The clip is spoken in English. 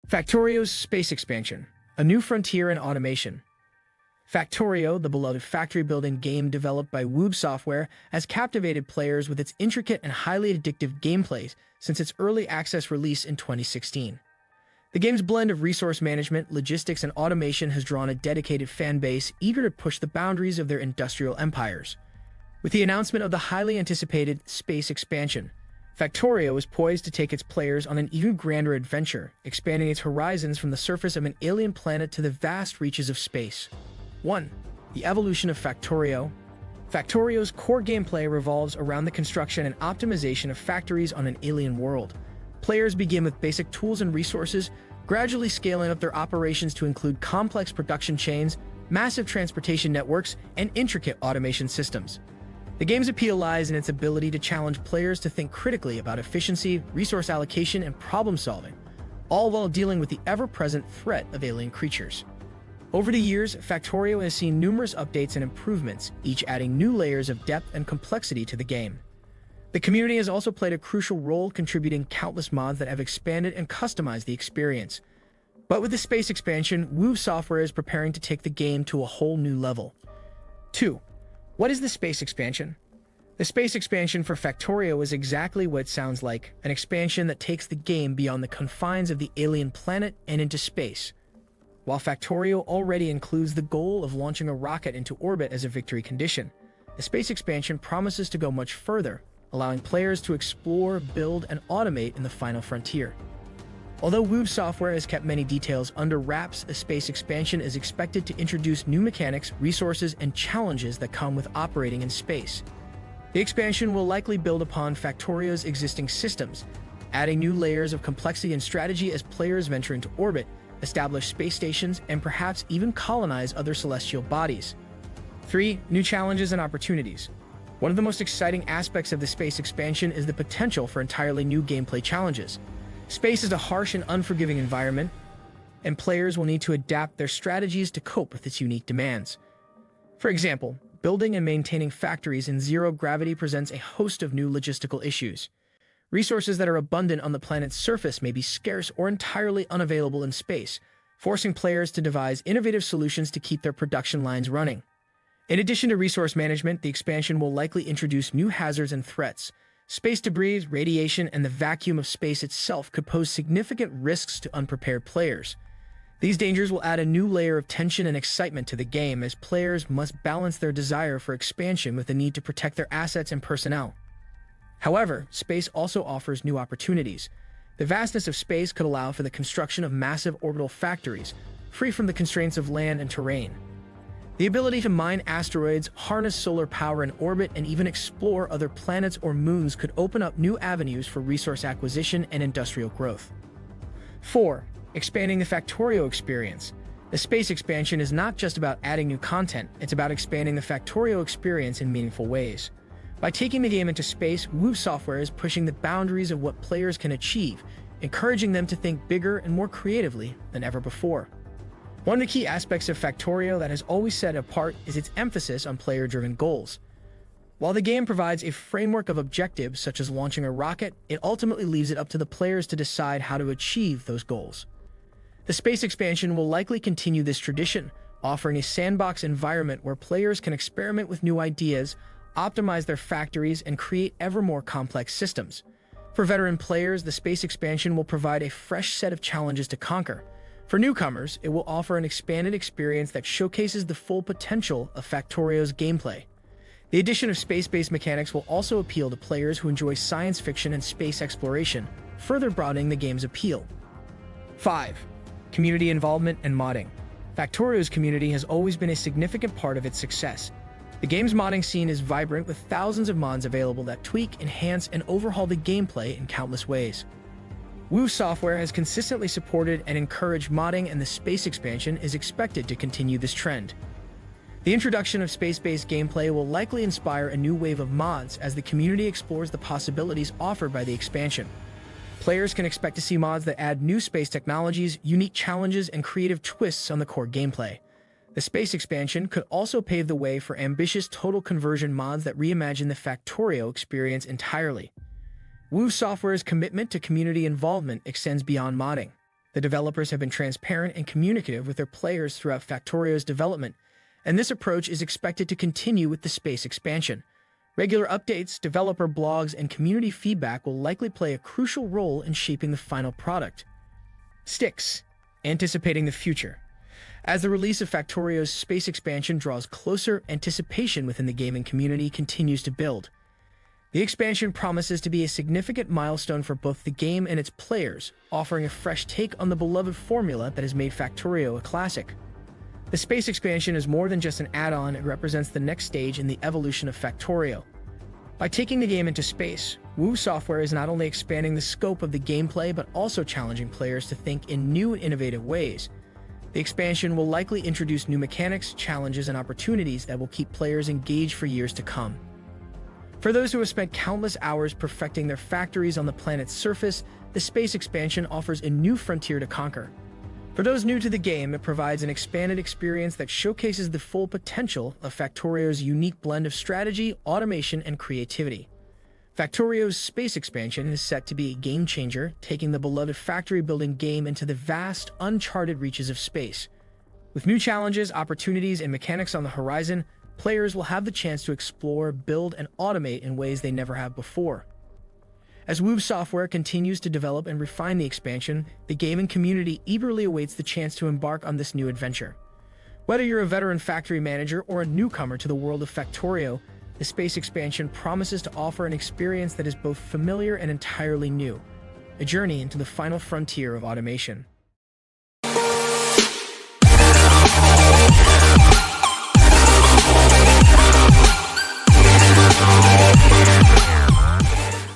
Factorio's space expansion, a new frontier in automation. Factorio, the beloved factory-building game developed by Woob Software, has captivated players with its intricate and highly addictive gameplay since its early access release in 2016. The game's blend of resource management, logistics, and automation has drawn a dedicated fan base eager to push the boundaries of their industrial empires. With the announcement of the highly anticipated space expansion, Factorio is poised to take its players on an even grander adventure, expanding its horizons from the surface of an alien planet to the vast reaches of space. 1. The evolution of Factorio. Factorio's core gameplay revolves around the construction and optimization of factories on an alien world. Players begin with basic tools and resources, gradually scaling up their operations to include complex production chains, massive transportation networks, and intricate automation systems. The game's appeal lies in its ability to challenge players to think critically about efficiency, resource allocation, and problem-solving, all while dealing with the ever-present threat of alien creatures. Over the years, Factorio has seen numerous updates and improvements, each adding new layers of depth and complexity to the game. The community has also played a crucial role, contributing countless mods that have expanded and customized the experience. But with the space expansion, Woob Software is preparing to take the game to a whole new level. 2. What is the space expansion? The space expansion for Factorio is exactly what it sounds like, an expansion that takes the game beyond the confines of the alien planet and into space. While Factorio already includes the goal of launching a rocket into orbit as a victory condition, the space expansion promises to go much further, allowing players to explore, build, and automate in the final frontier. Although Woob Software has kept many details under wraps, the space expansion is expected to introduce new mechanics, resources, and challenges that come with operating in space. The expansion will likely build upon Factorio's existing systems, adding new layers of complexity and strategy as players venture into orbit, establish space stations, and perhaps even colonize other celestial bodies. 3. New challenges and opportunities. One of the most exciting aspects of the space expansion is the potential for entirely new gameplay challenges. Space is a harsh and unforgiving environment, and players will need to adapt their strategies to cope with its unique demands. For example, building and maintaining factories in zero gravity presents a host of new logistical issues. Resources that are abundant on the planet's surface may be scarce or entirely unavailable in space, forcing players to devise innovative solutions to keep their production lines running. In addition to resource management, the expansion will likely introduce new hazards and threats. Space debris, radiation, and the vacuum of space itself could pose significant risks to unprepared players. These dangers will add a new layer of tension and excitement to the game, as players must balance their desire for expansion with the need to protect their assets and personnel. However, space also offers new opportunities. The vastness of space could allow for the construction of massive orbital factories, free from the constraints of land and terrain. The ability to mine asteroids, harness solar power in orbit, and even explore other planets or moons could open up new avenues for resource acquisition and industrial growth. 4. Expanding the Factorio experience. The space expansion is not just about adding new content, it's about expanding the Factorio experience in meaningful ways. By taking the game into space, Woob Software is pushing the boundaries of what players can achieve, encouraging them to think bigger and more creatively than ever before. One of the key aspects of Factorio that has always set it apart is its emphasis on player-driven goals. While the game provides a framework of objectives such as launching a rocket, it ultimately leaves it up to the players to decide how to achieve those goals. The space expansion will likely continue this tradition, offering a sandbox environment where players can experiment with new ideas, optimize their factories, and create ever more complex systems. For veteran players, the space expansion will provide a fresh set of challenges to conquer. For newcomers, it will offer an expanded experience that showcases the full potential of Factorio's gameplay. The addition of space-based mechanics will also appeal to players who enjoy science fiction and space exploration, further broadening the game's appeal. 5. Community involvement and modding. Factorio's community has always been a significant part of its success. The game's modding scene is vibrant, with thousands of mods available that tweak, enhance, and overhaul the gameplay in countless ways. Woob Software has consistently supported and encouraged modding, and the space expansion is expected to continue this trend. The introduction of space-based gameplay will likely inspire a new wave of mods as the community explores the possibilities offered by the expansion. Players can expect to see mods that add new space technologies, unique challenges, and creative twists on the core gameplay. The space expansion could also pave the way for ambitious total conversion mods that reimagine the Factorio experience entirely. Woob Software's commitment to community involvement extends beyond modding. The developers have been transparent and communicative with their players throughout Factorio's development, and this approach is expected to continue with the space expansion. Regular updates, developer blogs, and community feedback will likely play a crucial role in shaping the final product. Sticks. Anticipating the future. As the release of Factorio's space expansion draws closer, anticipation within the gaming community continues to build. The expansion promises to be a significant milestone for both the game and its players, offering a fresh take on the beloved formula that has made Factorio a classic. The space expansion is more than just an add-on, it represents the next stage in the evolution of Factorio. By taking the game into space, Woo Software is not only expanding the scope of the gameplay but also challenging players to think in new and innovative ways. The expansion will likely introduce new mechanics, challenges, and opportunities that will keep players engaged for years to come. For those who have spent countless hours perfecting their factories on the planet's surface, the space expansion offers a new frontier to conquer. For those new to the game, it provides an expanded experience that showcases the full potential of Factorio's unique blend of strategy, automation, and creativity. Factorio's space expansion is set to be a game-changer, taking the beloved factory-building game into the vast, uncharted reaches of space. With new challenges, opportunities, and mechanics on the horizon, players will have the chance to explore, build, and automate in ways they never have before. As Woo Software continues to develop and refine the expansion, the gaming community eagerly awaits the chance to embark on this new adventure. Whether you're a veteran factory manager or a newcomer to the world of Factorio, the space expansion promises to offer an experience that is both familiar and entirely new, a journey into the final frontier of automation.